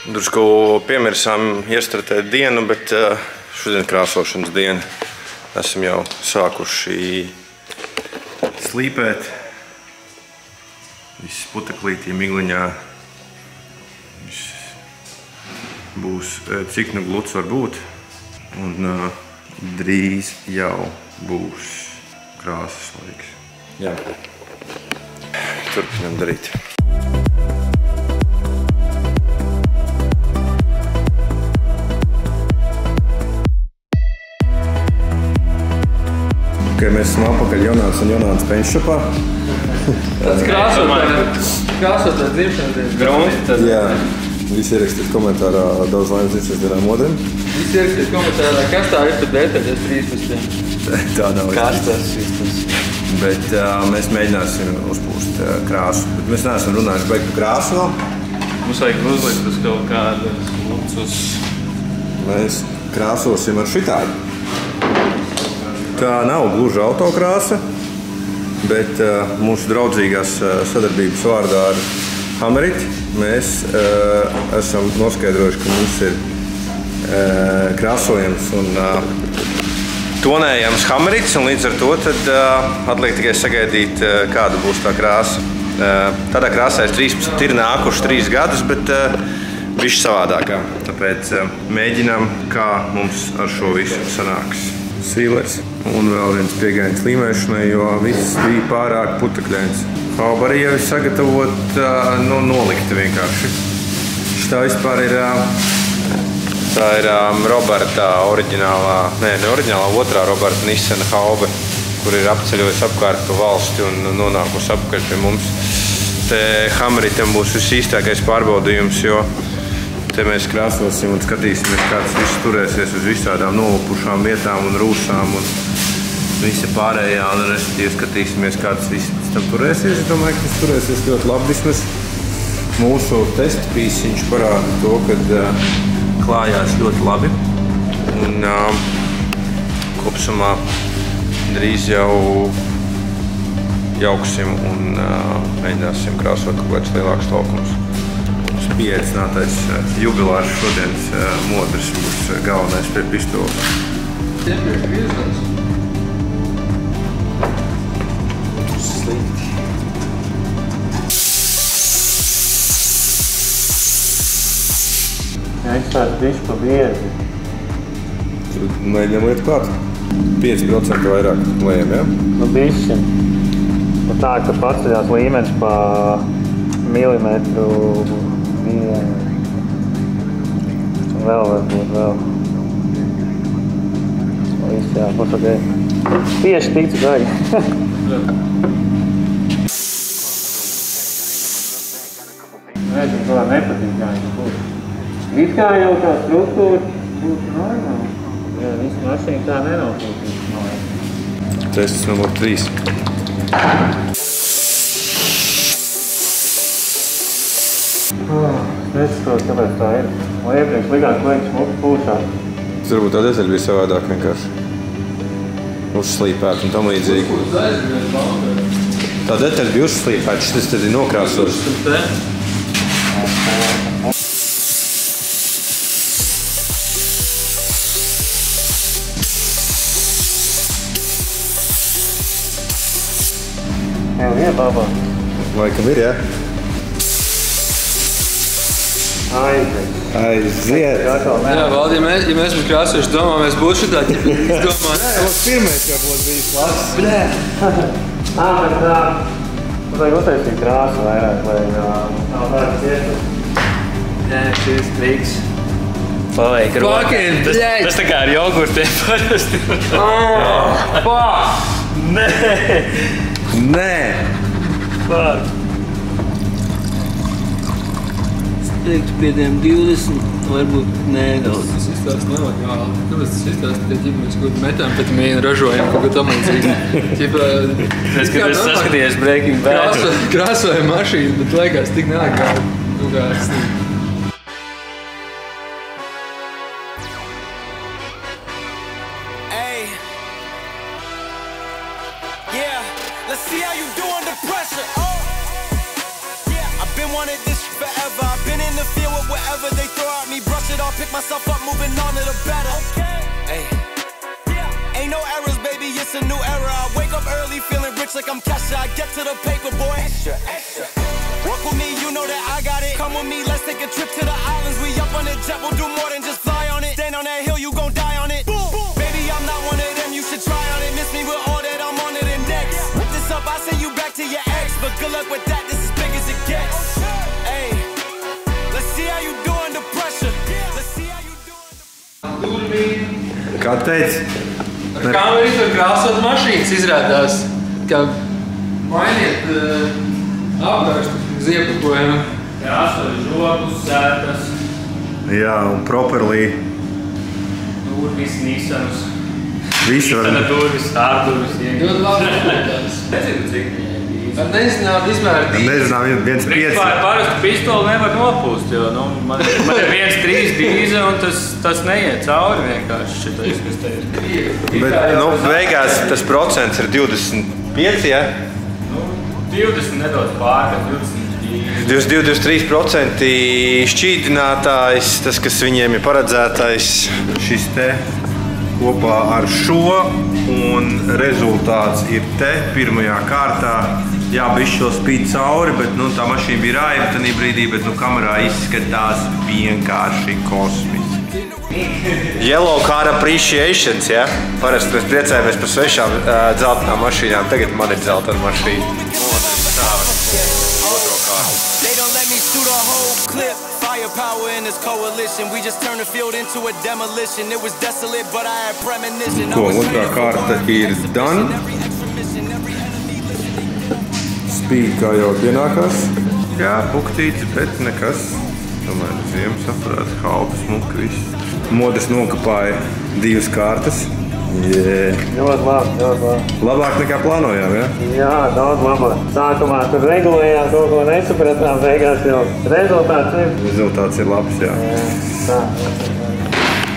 Drusku piemirsām iestartēt dienu, bet šodien krāsošanas diena. Esam jau sākuši slīpēt. Viss puteklītī migliņā. Viss būs cik nu gluds var būt. Un drīz jau būs krāsas laiks. Jā. Turpinām darīt. Mēs esam apakaļ Jonāts un Jonāts Penšapā. Tas krāsotājs dzimšanas dienas. Jā, visi ierakstīt komentārā daudz laimes dzimšanas dienām modrim. Visi ierakstīt komentārā, kas tā ir par detaļas 13. Tā nav. Kas tas ir? Bet mēs mēģināsim uzpūst krāsu. Bet mēs neesam runājuši beigt par krāsu vēl. Mums vajag uzlikt uz kaut kādas lucus. Mēs krāsosim ar šitādu. Tā nav gluži autokrāsa, bet mūsu draudzīgās sadarbības vārdā ar Hameriti mēs esam noskaidrojuši, ka mums ir krāsojams un tonējams Hameritis, un līdz ar to tad atliek tikai sagaidīt, kāda būs tā krāsa. Tādā krāsā ir nākuši 3 gadus, bet bišķi savādākā. Tāpēc mēģinām, kā mums ar šo visu sanāks. Sīlers un vēl viens piegājiens līmēšanai, jo viss bija pārāk putekļains. Hauba arī jau ir sagatavot, nolikta vienkārši. Šitā vispār ir, tā ir Roberta otrā Roberta Nissena Haube, kur ir apceļojusi apkārt pa valsti un nonākusi apkārt pie mums. Te Hameritam būs visīstākais pārbaudījums, jo te mēs krāsosim un skatīsimies, kā tas viss turēsies uz visādām nolupušām vietām un rūsām un visa pārējā. Un respektīvi skatīsimies, kā tas viss pēc tam turēsies. Es domāju, ka tas turēsies ļoti labi. Vismaz mūsu testa pīsiņš parāda to, ka klājās ļoti labi. Un kopsumā drīz jau jauksim un mēģināsim krāsot kaut kāds lielāks laukums. Pieaicinātais jubilārs šodienas modrs būs galvenais pie pistoles. Jā, izstāst visu pa viezi. Tur mēģinām liet klāt. 5% vairāk lejam, jā? Nu, bišķi. Un tā, ka paceļās līmenis pa milimetru. Un vēl varbūt vēl. Viss jā, būs ok. Tieši tik cik vajag. Nezinu, kā nepatīk, kā viņš būs. It kā jau tā struktūra būtu normāli. Jā, visu mašīnu tā nenofūtīt. Tests numur 3. Nesaprotu, kāpēc tā ir. Man iepriekš likās, ka liekas pūšās. Tas varbūt tā detaļa bija savādāk vienkārši. Uzslīpēt un tam līdzīgi. Tā detaļa bija uzslīpēt, šis tad ir nokrāsos. Jau iebābā. Laikam ir, jā? Aiziet! Jā, Valdi, ja mēs būtu krāsojuši domā, mēs būtu šitā izdomā. Nē, mums pirmais jau būtu bijis labs. Blē! Bet mums vajag uztaisīt krāsu vairāk, vai nav vērts iestas. Jā, šis triks. Pavajag roka. Tas tā kā ar jogurtiem parasti. Nē! Nē! Fuck. Teiktu pie tiem 20, varbūt nedaudz. Tas izstāst nav legāli. Kāpēc tas izstāst, ka mēs kaut ko metamfetamīnu ražojam, kaut ko tam līdzīgi? Es saskatījies Breaking Bad. Krāsojam mašīnu, bet liekas tik nelegāli. Nu kā es Let's see how you do under pressure. Oh, yeah, I've been wanting this forever. I've been in the field with whatever they throw on, pick myself up, moving on to the better. Hey. Ain't no errors, baby, it's a new era. I wake up early, feeling rich like I'm Kesha. I get to the paper, boy. Extra. Work with me, you know that I got it. Come with me, let's take a trip to the islands. We up on the jet, we'll do more than just fly on it. Stand on that hill, you gon' die on it. Boom. Baby, I'm not one of them, you should try on it. Miss me with all that, I'm on it and next. Whip this up, I send you back to your ex. But good luck with that, this is big as it gets. Hey, let's see how you do under pressure. Let's see how you do under pressure. Kā teici? Kā mēs var krāsot mašīnas izrādās, ka mainiet apgārstu ziepakojumu. Krāsot žogus, sētas. Jā, un properly. Durvis, Nissanus. Visu var... Nissana durvis, ārdurvis. Ļoti labi izmērtās. Nezinu, cik. Nezinām izmērtīt. Nezinām, 1,5. Parastu pistoli nevar nopūst, jo man ir 1,3 dīze un tas neiet cauri vienkārši šitais, kas te ir. Bet, beigās tas procents ir 25, ja? 20 nedaudz pār, bet 22-23% šķīdinātājs, tas, kas viņiem ir paredzētais, šis te kopā ar šo, un rezultāts ir te pirmajā kārtā. Jā, bišķi vēl spīd cauri, bet tā mašīna bija raiba tanī brīdī, bet kamerā izskatās vienkārši kosmiski. Yellow car appreciations, ja? Parasti mēs priecājamies par svešām dzeltenām mašīnām, tagad man ir dzeltena mašīna. Firepower in this coalition. We just turned the field into a demolition. It was desolate, but I had premonition. Ko, otrā kārta ir done. Spīd kā jau pienākās. Jā, buktīts, bet nekas. Tomēr ziemas aparāts, halpas, smuka, viss. Modes nokapāja 2 kārtas. Ļoti labi. Labāk nekā plānojām, ja? Jā, daudz labāk. Sākumā tur regulējām, kaut ko nesapratām, beigās jau rezultāts ir. Rezultāts ir labs, jā.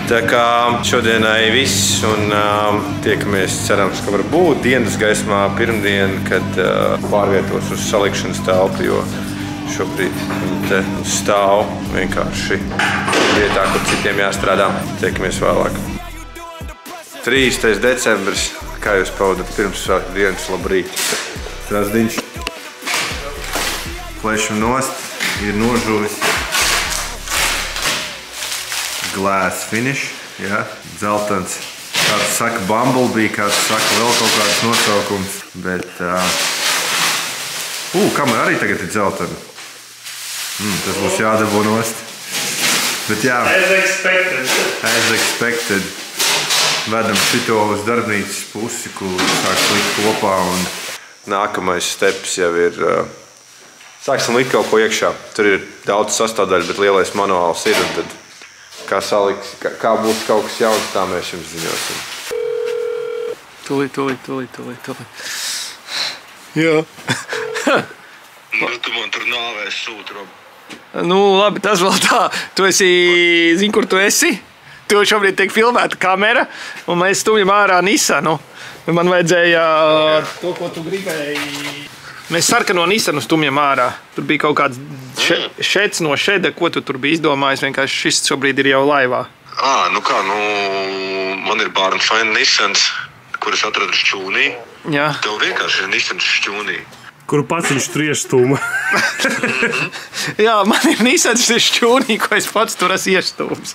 Tā kā šodienai viss, un tiekamies, cerams, ka var būt dienas gaismā pirmdien, kad pārvietos uz salikšanas telpu, jo šobrīd viņi te stāv vienkārši vietā, kur citiem jāstrādā. Tiekamies vēlāk. 30. decembris, kā jūs pavadat pirmsvētku dienas, labrīt. Trasdiņš. Plešam nost, ir nožuvis. Glass finish, jā, dzeltens. Kāds saka Bumblebee, kāds saka vēl kaut kāds nosaukums, bet... kamera arī tagad ir dzeltena. Tas būs jādabū nost. Bet jā... As expected. Vedam šito uz darbnīcas pusi, kur sāks likt kopā, un nākamais steps jau ir... Sāksim likt kaut ko iekšā. Tur ir daudz sastāvdaļu, bet lielais manuāls ir, un tad kā būs kaut kas jauns, tā mēs jums ziņosim. Tūlīt. Jā. Tu man tur nāvēs sūti, Rob. Labi, tas vēl tā. Tu esi, zini, kur tu esi? Tu šobrīd tiek filmēta kamera, un mēs stumjam ārā Nissanu. Man vajadzēja to, ko tu gribēji. Mēs sarkano Nissanu stumjam ārā. Tur bija kaut kāds šets no šeda, ko tu tur biji izdomājis. Vienkārši šis šobrīd ir jau laivā. Man ir Barn Fine Nissans, kuras atradu šķūnī. Jā. Tev vienkārši ir Nissans šķūnī. Kuru pats viņš tur iestūma. Jā, man ir Nissans šķūnī, ko es pats tur esmu iestūms.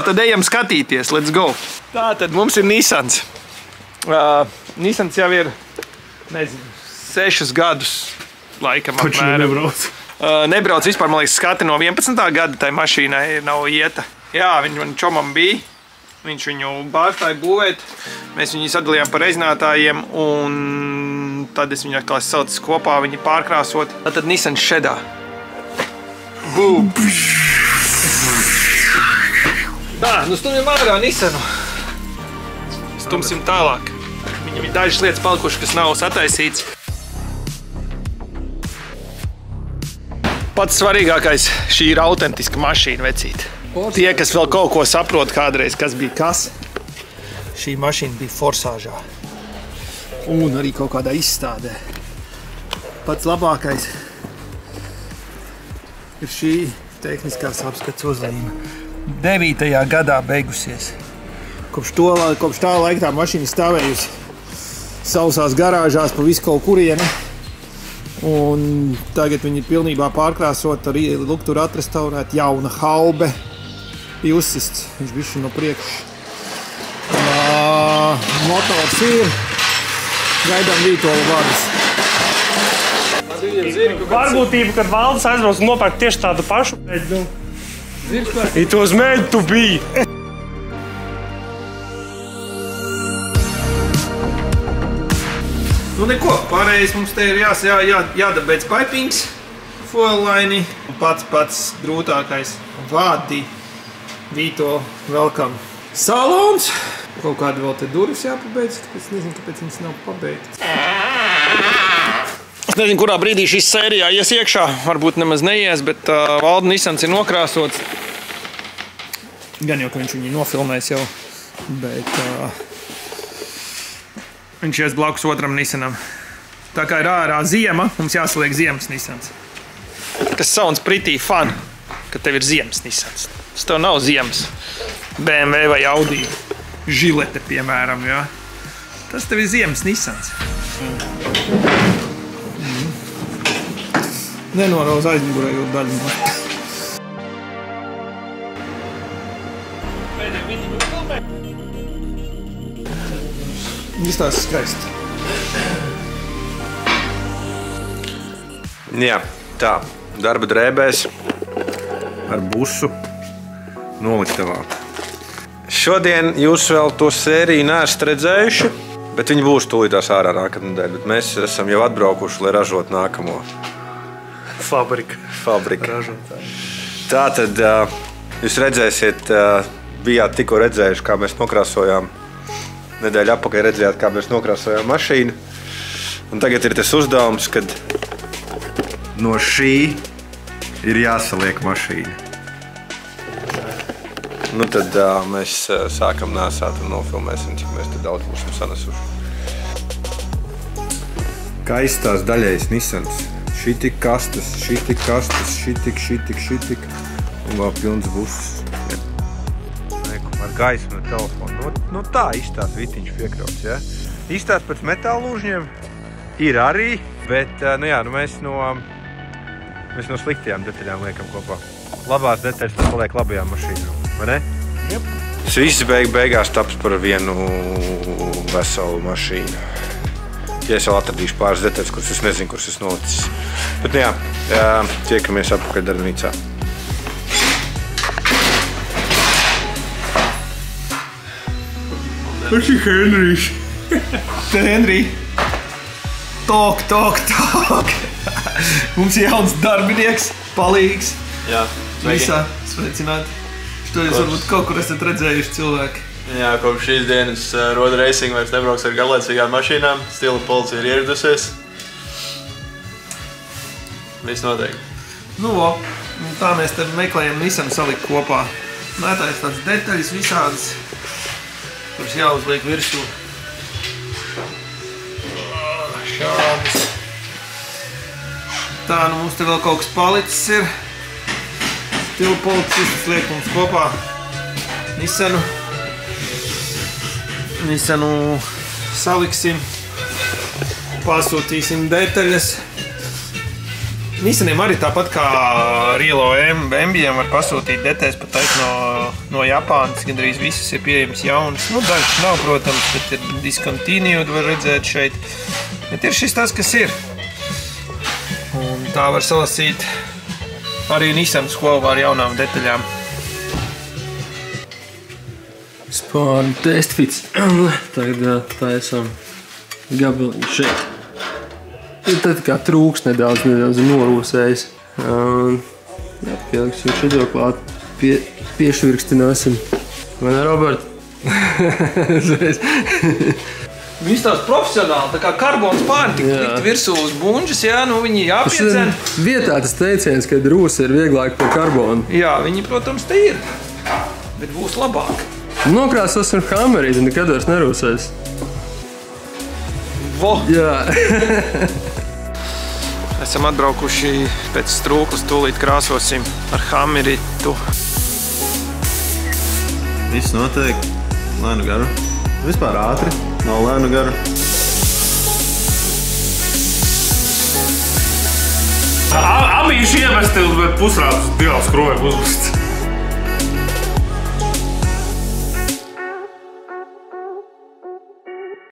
Tad ejam skatīties, let's go. Tā tad mums ir Nissans. Nissans jau ir, 6 gadus laikam apmēram. Taču nebrauc. Nebrauc vispār, man liekas, skati no 11. gada tai mašīnai nav ieta. Jā, man čomam bija. Viņš viņu bārstāja būvēt. Mēs viņu sadalījām par reizinātājiem, un tad es viņu atkal saucis kopā, viņi pārkrāsot. Tad Nissan šedā. Bum! Tā, stumjam ārā Nissanu. Stumsim tālāk. Viņam ir dažas lietas palikušas, kas nav sataisīts. Pats svarīgākais, šī ir autentiska mašīna, vecīt. Tie, kas vēl kaut ko saprot kādreiz, kas bija kas, šī mašīna bija forsāžā. Un arī kaut kādā izstādē. Pats labākais ir šī tehniskās apskats uzlīme. 9. gadā beigusies. Kopš tā laika tā mašīna stāvējusi sausās garāžās pa visu kaut kurieni. Un tagad viņi ir pilnībā pārkrāsot, tur atrestaurēt jauna haube. Bija uzsists, viņš bišķi no priekšu. Motors ir, gaidām Vītola vadus. Varbūtība, kad Valdis aizbrauc un nopērk tieši tādu pašu. It was meant to be. Nu neko, pārējais mums te ir jādabeidz pipings, foillaini. Pats grūtākais vādi Vīto velkam salons. Kaut kādi vēl te durvis jāpabeidz, tāpēc nezinu, kāpēc viņas nav pabeigts. Es nezinu, kurā brīdī šīs sērijā ies iekšā, varbūt nemaz neies, bet Valda Nissans ir nokrāsots. Gan jau, ka viņš viņu nofilmēs jau, bet viņš ies blakus otram Nissanam. Tā kā ir ārā ziema, mums jāsaliek ziemas Nissans. Tas sounds pretty fun, ka tev ir ziemas Nissans. Tas tev nav ziemas BMW vai Audi žilete, piemēram, jā. Tas tev ir ziemas Nissans. Nenorauz aizmugurējot daļu. Izstāsta skaisti. Jā, tā. Darba drēbēs ar busu noliktavā. Šodien jūs vēl to sēriju neesat redzējuši, bet viņi būs tūlītās ārā nākamnedēļ. Bet mēs esam jau atbraukuši, lai ražot nākamo. Fabrika. Tātad jūs redzēsiet, bijāt tikko redzējuši, kā mēs nokrāsojām. Nedēļu apakaļ redzējāt, kā mēs nokrāsojām mašīnu. Un tagad ir tas uzdevums, kad no šī ir jāsaliek mašīna. Nu tad mēs sākam nēsāt un nofilmēsim, cik mēs te daudz būsim sanesuši. Kaistās daļais Nissans. Šitik kastas, šitik kastas, šitik. Un vēl pilns buss. Ar gaismu no telefonu. Nu tā izstās vitiņš piekrauts, ja? Izstās pēc metāla lūžņiem ir arī, bet mēs no sliktajām detaļām liekam kopā. Labās detaļas tas paliek labajām mašīnām, vai ne? Jep. Tas viss beigās taps par vienu veselu mašīnu. Ja es vēl atradīšu pāris detaļas, kuras es nezinu, kuras es nolicis. Bet tiekamies apakaļ darbnīcā. Tas ir Henrijs. Te Henrij. Tok. Mums ir jauns darbinieks, palīgs. Jā, visā sveicināti. Šo jūs varbūt kaut kur esat redzējuši cilvēki. Jā, kopš šīs dienas Road Racing vairs nebrauks ar garlaicīgām mašīnām. Stila policija ir ieradusies. Viss noteikti. Nu, tā mēs te meklējam Nissanu salikt kopā. Mētājas tāds detaļas visādas, kuras jāuzliek virsū. Šādas. Tā, nu mums te vēl kaut kas palicis ir. Stila policists liek mums kopā Nissanu saliksim, pasūtīsim detaļas. Nissaniem arī tāpat kā Rilo Embijiem var pasūtīt detaļas pat no Japānas, gandrīz visas ir pieejams jaunas. Nu, dažas nav, protams, bet ir discontinued, var redzēt šeit. Bet ir šis tas, kas ir. Un tā var salasīt arī Nissan skolu ar jaunām detaļām. Spāru testfits. Tagad tā esam gabaliņu šeit. Tad kā trūks nedaudz norūsējis. Pieliksim šito klāt, piešvirkstināsim. Vai ne, Robert? Viņi tās profesionāli, tā kā karbons pārni tik likt virsū uz bunžas, jā, nu viņi jāpiedzen. Vietā tas teiciens, ka rūsa ir vieglāk par karbonu. Jā, viņi, protams, te ir, bet būs labāk. Nokrāsosim Hammerī, tad nekad vairs nerūsēs. Vo! Jā. Esam atbraukuši pēc strūklas, tūlīt krāsosim ar Hammeritu. Viss notiek. Lēnu garu. Vispār ātri. Nav lēnu garu. Amīši iemesti, bet pusrādus divās krūvēm uzlikt.